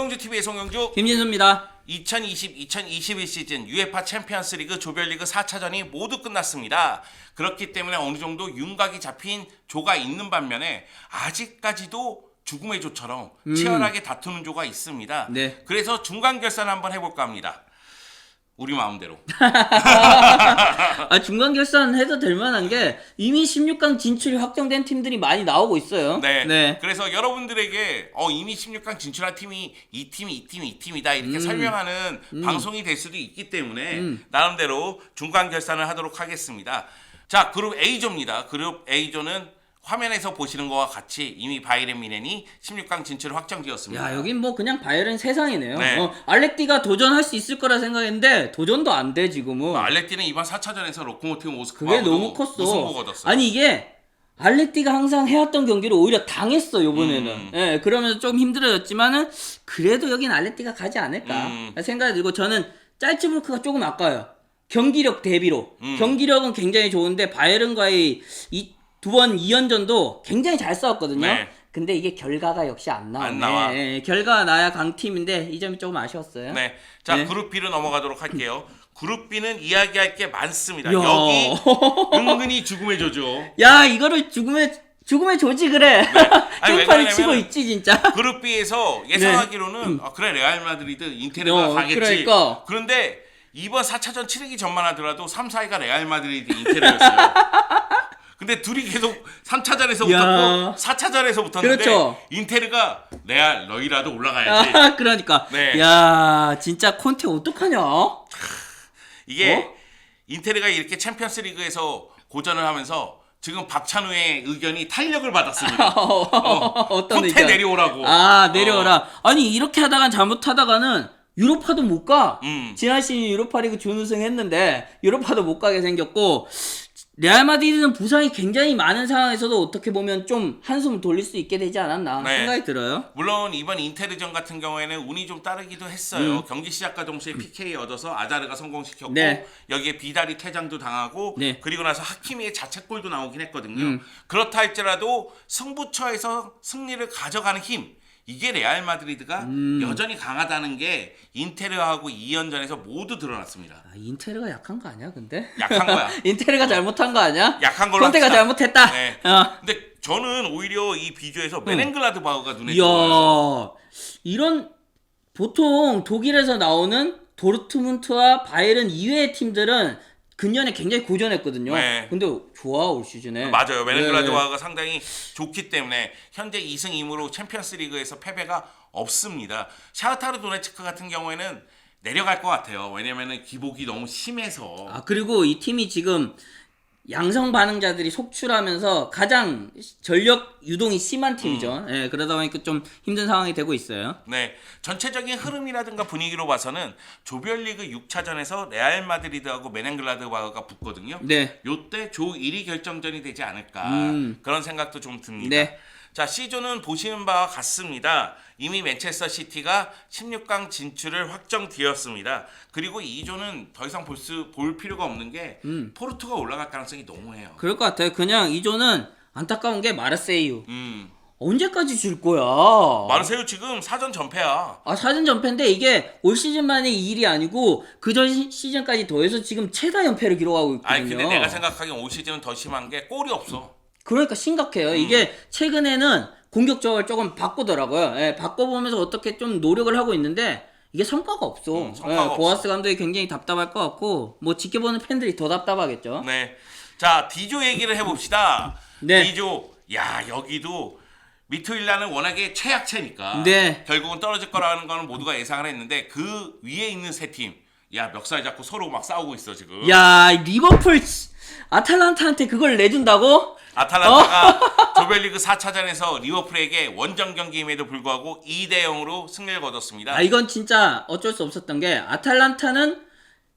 송영주TV의 송영주 김진수입니다. 2020-2021 시즌 UEFA 챔피언스 리그 조별리그 4차전이 모두 끝났습니다. 그렇기 때문에 어느 정도 윤곽이 잡힌 조가 있는 반면에 아직까지도 죽음의 조처럼 치열하게 다투는 조가 있습니다. 네. 그래서 중간 결산을 한번 해볼까 합니다. 우리 마음대로. 중간 결산 해도 될 만한 게 이미 16강 진출이 확정된 팀들이 많이 나오고 있어요. 네. 그래서 여러분들에게 이미 16강 진출한 팀이 이 팀이다 이렇게 설명하는 방송이 될 수도 있기 때문에 나름대로 중간 결산을 하도록 하겠습니다. 자, 그룹 A조입니다. 그룹 A조는 화면에서 보시는 것과 같이 이미 바이에른 뮌헨이 16강 진출을 확정지었습니다. 야, 여긴 뭐 그냥 바이에른 세상이네요. 네. 알렉티가 도전할 수 있을 거라 생각했는데 도전도 안 돼 지금은. 알렉티는 이번 4차전에서 로코모티브 그게 모스크바하고도 너무 컸어. 무승부 거뒀어요. 아니 이게 알렉티가 항상 해왔던 경기를 오히려 당했어 요번에는. 예, 그러면서 좀 힘들어졌지만은 그래도 여긴 알렉티가 가지 않을까 생각이 들고, 저는 짤츠부르크가 조금 아까워요. 경기력 대비로. 경기력은 굉장히 좋은데 바이에른과의 이 두 번 2연전도 굉장히 잘 싸웠거든요. 네. 근데 이게 결과가 역시 안 나오네. 안 나와. 예, 결과가 나야 강팀인데 이 점이 조금 아쉬웠어요. 네. 자, 네. 그룹 B로 넘어가도록 할게요. 그룹 B는 이야기할 게 많습니다. 야. 여기 은근히 죽음의 조죠. 야, 이거를 죽음의 조지 그래. 아니, 깽판이 왜냐면은 치고 있지 진짜. 그룹 B에서 예상하기로는 그래 레알 마드리드 인테르가 가겠지. 그러니까. 그런데 이번 4차전 치르기 전만 하더라도 3, 4위가 레알 마드리드 인테르였어요. 근데 둘이 계속 3차전에서 붙었고 4차전에서 붙었는데 그렇죠. 인테르가 레알 너희라도 올라가야지. 그러니까. 네. 야, 진짜 콘테 어떡하냐? 이게 인테르가 이렇게 챔피언스 리그에서 고전을 하면서 지금 박찬우의 의견이 탄력을 받았습니다. 어떤 콘테 의견? 내려오라고. 내려오라. 아니 이렇게 하다간 잘못하다가는 유로파도 못 가. 지난 시즌 유로파리그 준우승 했는데 유로파도 못 가게 생겼고, 레알 마드리드는 부상이 굉장히 많은 상황에서도 어떻게 보면 좀 한숨을 돌릴 수 있게 되지 않았나 생각이 들어요. 물론 이번 인테르전 같은 경우에는 운이 좀 따르기도 했어요. 경기 시작과 동시에 PK 얻어서 아자르가 성공시켰고 여기에 비달이 퇴장도 당하고 그리고 나서 하키미의 자책골도 나오긴 했거든요. 그렇다 할지라도 승부처에서 승리를 가져가는 힘, 이게 레알 마드리드가 여전히 강하다는 게 인테르하고 2연전에서 모두 드러났습니다. 인테르가 약한 거 아니야 근데? 약한 거야. 인테르가 잘못한 거 아니야? 약한 걸로 콘테가 합시다. 잘못했다. 네. 근데 저는 오히려 이 비주에서 메넨글라드바흐가 눈에 이야, 들어와요. 이런 보통 독일에서 나오는 도르트문트와 바이에른 이외의 팀들은 근년에 굉장히 고전했거든요. 근데 좋아 올 시즌에. 맞아요. 메넨글라드바흐가 상당히 좋기 때문에 현재 2승 2무로 챔피언스 리그에서 패배가 없습니다. 샤흐타르 도네츠크 같은 경우에는 내려갈 것 같아요. 왜냐면은 기복이 너무 심해서. 그리고 이 팀이 지금 양성 반응자들이 속출하면서 가장 전력 유동이 심한 팀이죠. 그러다 보니까 좀 힘든 상황이 되고 있어요. 네, 전체적인 흐름이라든가 분위기로 봐서는 조별리그 6차전에서 레알 마드리드하고 메넨글라드바흐가 붙거든요. 요때 조 1위 결정전이 되지 않을까 그런 생각도 좀 듭니다. 자, C조는 보시는 바와 같습니다. 이미 맨체스터 시티가 16강 진출을 확정되었습니다. 그리고 2조는 더 이상 볼 필요가 없는 게 포르투가 올라갈 가능성이 너무해요. 그럴 것 같아요. 그냥 2조는 안타까운 게 마르세유. 언제까지 줄 거야? 마르세유 지금 사전 전패야. 사전 전패인데 이게 올 시즌만의 일이 아니고 그전 시즌까지 더해서 지금 최다 연패를 기록하고 있거든요. 아니 근데 내가 생각하기엔 올 시즌은 더 심한 게 골이 없어. 그러니까 심각해요. 이게 최근에는 공격 조합을 조금 바꾸더라고요. 바꿔보면서 어떻게 좀 노력을 하고 있는데 이게 성과가 없어. 성과가 보아스 없어. 감독이 굉장히 답답할 것 같고, 뭐 지켜보는 팬들이 더 답답하겠죠. 네. 자, D조 얘기를 해봅시다. D조, 야 여기도 미트윌라는 워낙에 최약체니까 결국은 떨어질 거라는 거는 모두가 예상을 했는데 그 위에 있는 세 팀, 야 멱살 잡고 서로 막 싸우고 있어 지금. 야, 리버풀 아탈란타한테 그걸 내준다고? 아탈란타가 조별리그 4차전에서 리버풀에게 원정 경기임에도 불구하고 2대0으로 승리를 거뒀습니다. 이건 진짜 어쩔 수 없었던 게, 아탈란타는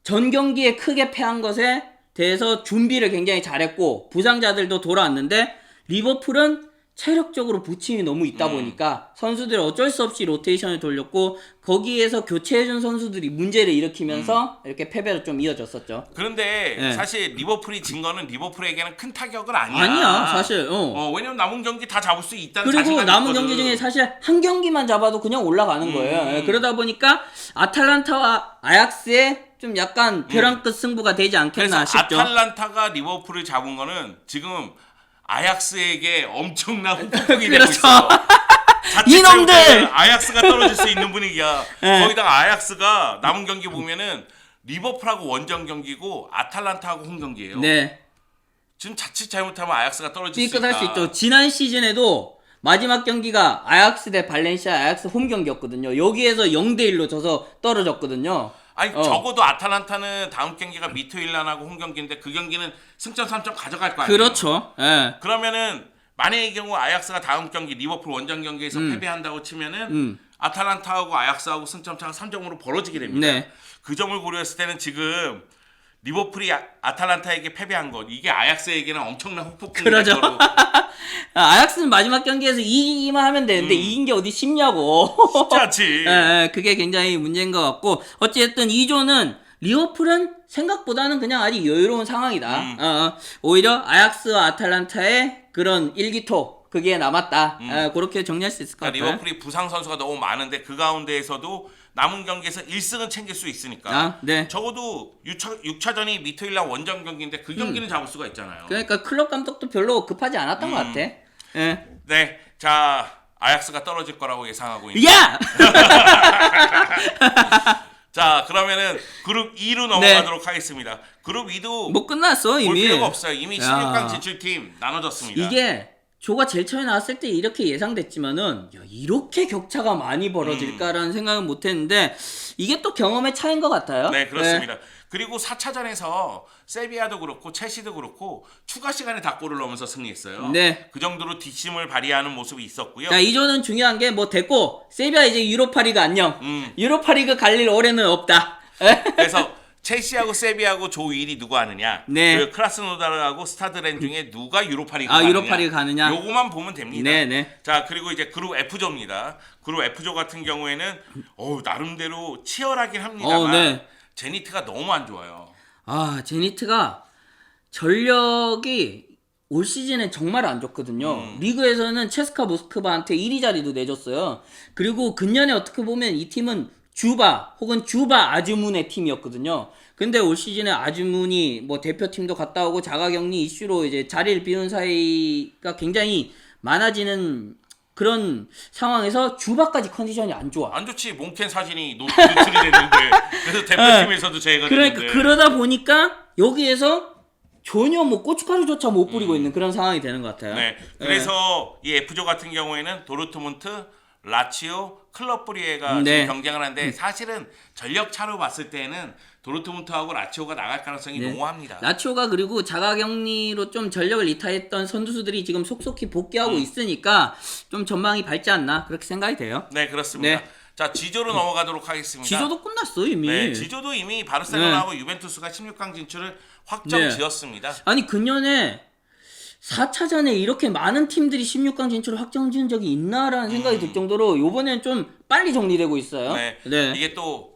전 경기에 크게 패한 것에 대해서 준비를 굉장히 잘했고 부상자들도 돌아왔는데, 리버풀은 체력적으로 부침이 너무 있다 보니까 선수들이 어쩔 수 없이 로테이션을 돌렸고 거기에서 교체해준 선수들이 문제를 일으키면서 이렇게 패배로 좀 이어졌었죠. 그런데 네. 사실 리버풀이 진 거는 리버풀에게는 큰 타격은 아니야. 아니야 사실. 왜냐면 남은 경기 다 잡을 수 있다는 그리고 자신감이 남은 있거든. 경기 중에 사실 한 경기만 잡아도 그냥 올라가는 거예요. 예, 그러다 보니까 아탈란타와 아약스의 좀 약간 벼랑 끝 승부가 되지 않겠나 그래서 싶죠. 아탈란타가 리버풀을 잡은 거는 지금 아약스에게 엄청난 후폭풍이 되고 그렇죠. 있어. 이놈들! 아약스가 떨어질 수 있는 분위기야. 네. 거기다가 아약스가 남은 경기 보면은 리버풀하고 원정 경기고 아탈란타하고 홈 경기예요. 네. 지금 자칫 잘못하면 아약스가 떨어질 수 있다. 삐끗할 수 있죠. 지난 시즌에도 마지막 경기가 아약스 대 발렌시아 아약스 홈 경기였거든요. 여기에서 0대1로 져서 떨어졌거든요. 아니 적어도 아탈란타는 다음 경기가 미토일란하고 홈 경기인데 그 경기는 승점 3점 가져갈 거 아니에요. 그렇죠. 예. 그러면은 만약의 경우 아약스가 다음 경기 리버풀 원정 경기에서 패배한다고 치면은 아탈란타하고 아약스하고 승점 차가 3점으로 벌어지게 됩니다. 네. 그 점을 고려했을 때는 지금 리버풀이 아탈란타에게 패배한 것 이게 아약스에게는 엄청난 후폭풍이 그러죠. 될 거로. 아약스는 마지막 경기에서 이기기만 하면 되는데 이긴 게 어디 쉽냐고. 쉽지 않지. 예, 그게 굉장히 문제인 것 같고 어쨌든 2조는 리버풀은 생각보다는 그냥 아직 여유로운 상황이다. 오히려 아약스와 아탈란타의 그런 일기토 그게 남았다. 그렇게 정리할 수 있을 것 같아요. 리버풀이 부상 선수가 너무 많은데 그 가운데에서도 남은 경기에서 1승은 챙길 수 있으니까 네. 적어도 6차전이 미토일란 원정 경기인데 그 경기는 잡을 수가 있잖아요. 그러니까 클럽 감독도 별로 급하지 않았던 것 같아. 예. 네, 자 아약스가 떨어질 거라고 예상하고 있는. 야! 자 그러면은 그룹 2로 넘어가도록 하겠습니다. 그룹 2도 뭐 끝났어 볼 이미. 필요가 없어요. 이미 야. 16강 진출팀 나눠졌습니다. 이게 조가 제일 처음에 나왔을 때 이렇게 예상됐지만은 야, 이렇게 격차가 많이 벌어질까라는 생각은 못했는데 이게 또 경험의 차이인 것 같아요. 네 그렇습니다. 그리고 4차전에서 세비야도 그렇고 첼시도 그렇고 추가 시간에 다 골을 넣으면서 승리했어요. 네. 그 정도로 뒷심을 발휘하는 모습이 있었고요. 자, 이조는 중요한 게 뭐 됐고 세비야 이제 유로파리그 안녕. 유로파리그 갈 일 올해는 없다. 그래서 첼시하고 세비하고 조 1위 누가 하느냐. 네. 그리고 크라스노다르하고 스타드렌 중에 누가 유로파리그 가느냐. 유로파리그 가느냐. 요거만 보면 됩니다. 네. 자 그리고 이제 그룹 F조입니다. 그룹 F조 같은 경우에는 나름대로 치열하긴 합니다만 네. 제니트가 너무 안 좋아요. 제니트가 전력이 올 시즌에 정말 안 좋거든요. 리그에서는 체스카 모스크바한테 1위 자리도 내줬어요. 그리고 근년에 어떻게 보면 이 팀은 주바 혹은 주바 아즈문의 팀이었거든요. 근데 올 시즌에 아즈문이 뭐 대표팀도 갔다 오고 자가격리 이슈로 이제 자리를 비운 사이가 굉장히 많아지는 그런 상황에서 주바까지 컨디션이 안 좋아. 안 좋지. 몽켄 사진이 노출이 됐는데 그래서 대표팀에서도 제외가 됐는데. 그러니까 그러다 보니까 여기에서 전혀 뭐 고춧가루조차 못 뿌리고 있는 그런 상황이 되는 것 같아요. 네. 그래서 이 F조 같은 경우에는 도르트문트, 라치오, 클럽 브리에가 네. 지금 경쟁을 하는데 사실은 전력 차로 봤을 때는 도르트문트하고 라치오가 나갈 가능성이 농후합니다. 라치오가 그리고 자가격리로 좀 전력을 이탈했던 선수들이 지금 속속히 복귀하고 있으니까 좀 전망이 밝지 않나 그렇게 생각이 돼요. 네, 그렇습니다. 네. 자, G조로 넘어가도록 하겠습니다. 지조도 끝났어 이미. 네, G조도 이미 바르셀로나하고 유벤투스가 16강 진출을 확정 지었습니다. 아니 근년에 4차전에 이렇게 많은 팀들이 16강 진출을 확정 지은 적이 있나라는 생각이 들 정도로 이번에는 좀 빨리 정리되고 있어요. 네. 이게 또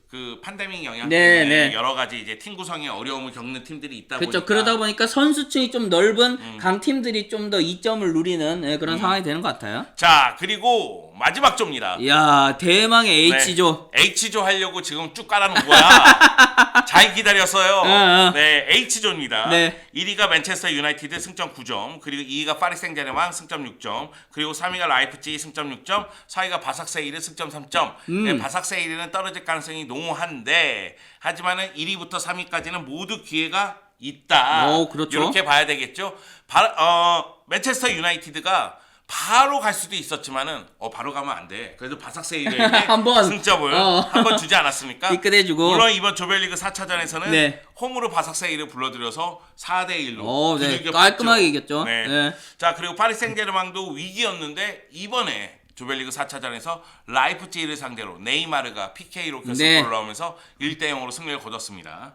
그 팬데믹 영향 네, 때문에 네. 여러 가지 이제 팀 구성에 어려움을 겪는 팀들이 있다 그렇죠. 보니까 그러다 보니까 선수층이 좀 넓은 강팀들이 좀 더 이점을 누리는 그런 상황이 되는 것 같아요. 자, 그리고 마지막 조입니다. 이야, 대망의 H조. 네, H조 하려고 지금 쭉 깔아놓은 거야. 잘 기다렸어요. 네, H조입니다. 네. 1위가 맨체스터 유나이티드 승점 9점, 그리고 2위가 파리 생제르맹 승점 6점, 그리고 3위가 라이프치히 승점 6점, 4위가 바삭세이르 승점 3점. 네, 바삭세이르는 떨어질 가능성이 농후한데 하지만은 1위부터 3위까지는 모두 기회가 있다. 그렇죠. 이렇게 봐야 되겠죠. 맨체스터 유나이티드가 바로 갈 수도 있었지만은 바로 가면 안 돼. 그래도 바삭세이르에게 한번 승점을 한번 주지 않았습니까? 삐끗해주고. 물론 이번 조별리그 4차전에서는 네. 홈으로 바삭세이르 불러들여서 4대1로 네. 깔끔하게 이겼죠. 네. 네. 자, 그리고 파리 생제르맹도 위기였는데 이번에 조별리그 4차전에서 라이프치히를 상대로 네이마르가 PK로 결승골을 넣으면서 1대0으로 승리를 거뒀습니다.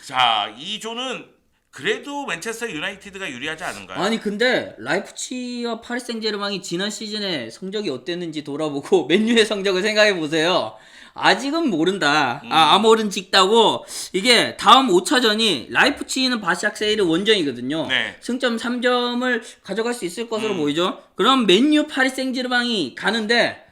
자, 이 조는 그래도 맨체스터 유나이티드가 유리하지 않은가요? 아니 근데 라이프치히와 파리 생제르맹이 지난 시즌에 성적이 어땠는지 돌아보고 맨유의 성적을 생각해 보세요. 아직은 모른다. 아모른 직다고. 이게 다음 5차전이 라이프치히는 바샥세이르 원정이거든요. 네. 승점 3점을 가져갈 수 있을 것으로 보이죠. 그럼 맨유 파리 생제르맹이 가는데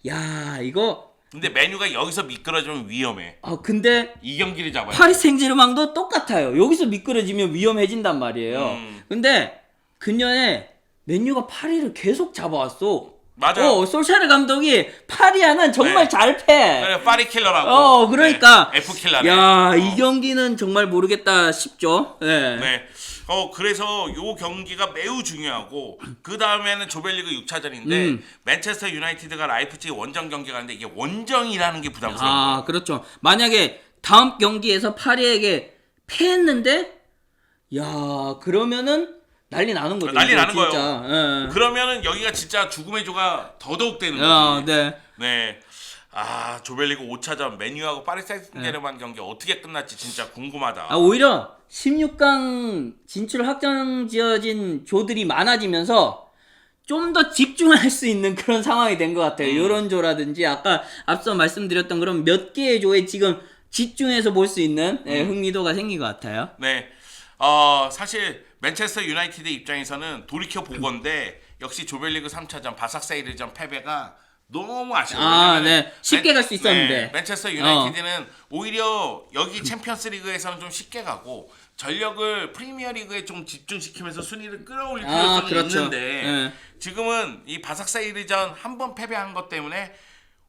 야 이거 근데 맨유가 여기서 미끄러지면 위험해. 근데 이 경기를 잡아야 파리 생제르맹도 똑같아요. 여기서 미끄러지면 위험해진단 말이에요. 근데 근년에 맨유가 파리를 계속 잡아왔어. 맞아요. 솔샤르 감독이 파리아는 정말 네. 잘 패. 그래, 파리 킬러라고. 그러니까. 네, F 킬러네. 야, 이 경기는 정말 모르겠다 싶죠. 네. 네. 그래서 요 경기가 매우 중요하고 그 다음에는 조별리그 6차전인데 맨체스터 유나이티드가 라이프치히 원정 경기가 하는데 이게 원정이라는 게 부담스러운 거예요. 그렇죠. 만약에 다음 경기에서 파리에게 패했는데, 야, 그러면은 난리 나는 거죠. 난리 나는 진짜. 거예요. 예. 그러면은 여기가 진짜 죽음의 조가 더더욱 되는 거지. 네. 네. 조별리그 5차전 맨유하고 파리 생제르맹 경기 어떻게 끝날지 진짜 궁금하다. 오히려 16강 진출 확정 지어진 조들이 많아지면서 좀 더 집중할 수 있는 그런 상황이 된 것 같아요. 요런 조라든지 아까 앞서 말씀드렸던 그런 몇 개의 조에 지금 집중해서 볼 수 있는 흥미도가 생긴 것 같아요. 네. 사실 맨체스터 유나이티드 입장에서는 돌이켜 보건데 역시 조별리그 3차전 바삭세이르전 패배가 너무 아쉬워요. 네. 쉽게 갈 수 있었는데. 맨체스터 유나이티드는 오히려 여기 챔피언스리그에서는 좀 쉽게 가고 전력을 프리미어리그에 좀 집중시키면서 순위를 끌어올릴 필요성이 그렇죠. 있는데 지금은 이 바삭세이르전 한 번 패배한 것 때문에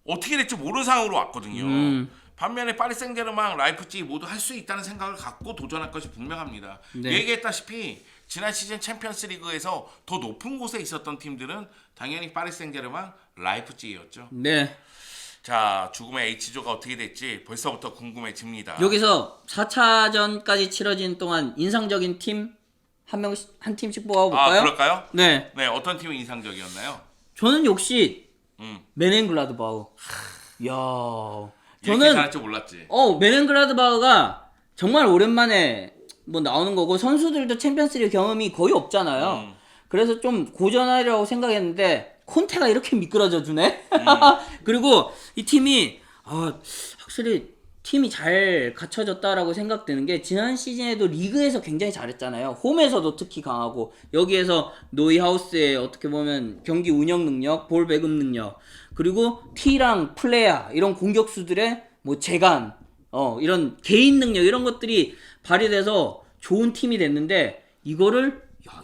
어떻게 될지 모르는 상황으로 왔거든요. 반면에 파리 생제르맹, 라이프치히 모두 할 수 있다는 생각을 갖고 도전할 것이 분명합니다. 네. 얘기했다시피 지난 시즌 챔피언스리그에서 더 높은 곳에 있었던 팀들은 당연히 파리 생제르맹, 라이프치히였죠. 네. 자, 죽음의 H조가 어떻게 될지 벌써부터 궁금해집니다. 여기서 4차전까지 치러진 동안 인상적인 팀 한 팀씩 뽑아볼까요? 그럴까요? 네. 네, 어떤 팀이 인상적이었나요? 저는 역시 메넨글라드바흐. 이야. 이렇게 잘할 줄 몰랐지. 메넨글라드바흐가 정말 오랜만에 뭐 나오는 거고 선수들도 챔피언스리그 경험이 거의 없잖아요. 그래서 좀 고전하려고 생각했는데 콘테가 이렇게 미끄러져 주네. 그리고 이 팀이 확실히 팀이 잘 갖춰졌다라고 생각되는 게 지난 시즌에도 리그에서 굉장히 잘했잖아요. 홈에서도 특히 강하고 여기에서 노이하우스의 어떻게 보면 경기 운영 능력, 볼 배급 능력 그리고 T랑 플레야 이런 공격수들의 뭐 재간 이런 개인 능력 이런 것들이 발휘돼서 좋은 팀이 됐는데 이거를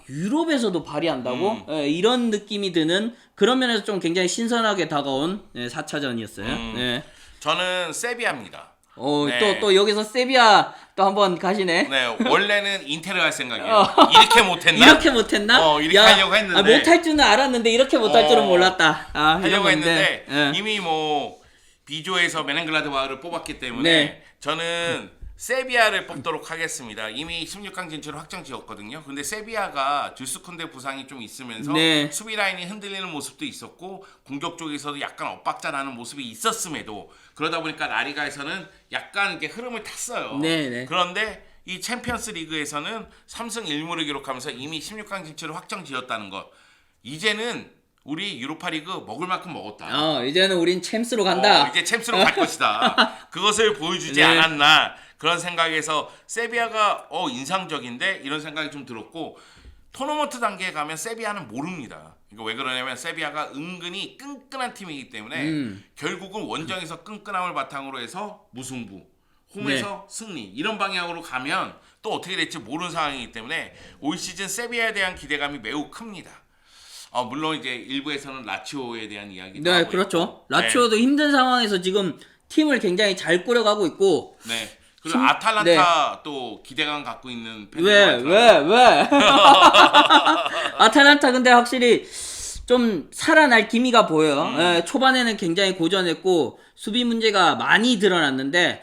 유럽에서도 발휘한다고? 이런 느낌이 드는 그런 면에서 좀 굉장히 신선하게 다가온 4차전이었어요. 네. 저는 세비야입니다. 네. 또 여기서 세비야 또 한번 가시네. 네, 원래는 인테를 할 생각이에요. 이렇게 못했나? 이렇게 못했나? 이렇게 하려고 했는데. 못할 줄은 알았는데 이렇게 못할 줄은 몰랐다. 하려고 했는데 이미 뭐 B조에서 메넨글라드바흐를 뽑았기 때문에 저는 세비야를 뽑도록 하겠습니다. 이미 16강 진출을 확정 지었거든요. 근데 세비야가 주스콘데 부상이 좀 있으면서 수비 라인이 흔들리는 모습도 있었고 공격 쪽에서도 약간 엇박자 나는 모습이 있었음에도 그러다 보니까 라리가에서는 약간 이렇게 흐름을 탔어요. 그런데 이 챔피언스 리그에서는 3승 1무를 기록하면서 이미 16강 진출을 확정 지었다는 것. 이제는 우리 유로파리그 먹을 만큼 먹었다. 이제는 우린 챔스로 간다. 이제 챔스로 갈 것이다. 그것을 보여주지 않았나. 그런 생각에서 세비야가 인상적인데 이런 생각이 좀 들었고 토너먼트 단계에 가면 세비야는 모릅니다. 그러니까 왜 그러냐면 세비야가 은근히 끈끈한 팀이기 때문에 결국은 원정에서 끈끈함을 바탕으로 해서 무승부, 홈에서 승리 이런 방향으로 가면 또 어떻게 될지 모르는 상황이기 때문에 올 시즌 세비야에 대한 기대감이 매우 큽니다. 물론 이제 일부에서는 라치오에 대한 이야기도 하고 그렇죠. 있고. 라치오도 힘든 상황에서 지금 팀을 굉장히 잘 꾸려가고 있고 그리고 아탈란타 또 기대감 갖고 있는 팬들 왜? 아탈란타 근데 확실히 좀 살아날 기미가 보여요. 초반에는 굉장히 고전했고 수비 문제가 많이 드러났는데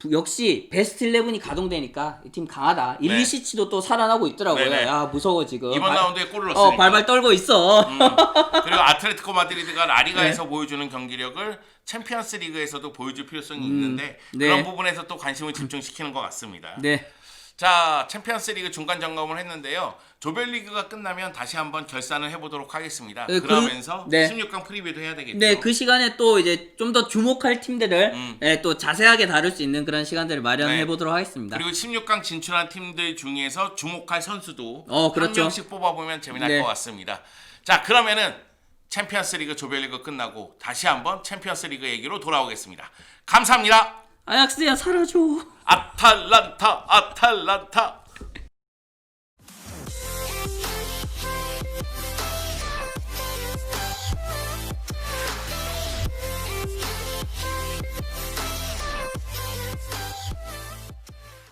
역시 베스트 11이 가동되니까 이 팀 강하다. 일리시치도 또 살아나고 있더라고요. 야 무서워 지금. 이번 라운드에 골을 넣었으니까. 발발 떨고 있어. 그리고 아틀레티코 마드리드가 라리가에서 보여주는 경기력을 챔피언스 리그에서도 보여줄 필요성이 있는데 그런 부분에서 또 관심을 집중시키는 것 같습니다. 자, 챔피언스리그 중간 점검을 했는데요. 조별리그가 끝나면 다시 한번 결산을 해보도록 하겠습니다. 네, 그러면서 네. 16강 프리뷰도 해야 되겠죠. 네, 그 시간에 또 이제 좀 더 주목할 팀들을 네, 또 자세하게 다룰 수 있는 그런 시간들을 마련해 네. 보도록 하겠습니다. 그리고 16강 진출한 팀들 중에서 주목할 선수도 그렇죠. 한 명씩 뽑아보면 재미날 네. 것 같습니다. 자, 그러면은 챔피언스리그 조별리그 끝나고 다시 한번 챔피언스리그 얘기로 돌아오겠습니다. 감사합니다. 아약스야 사라져. 아탈란타.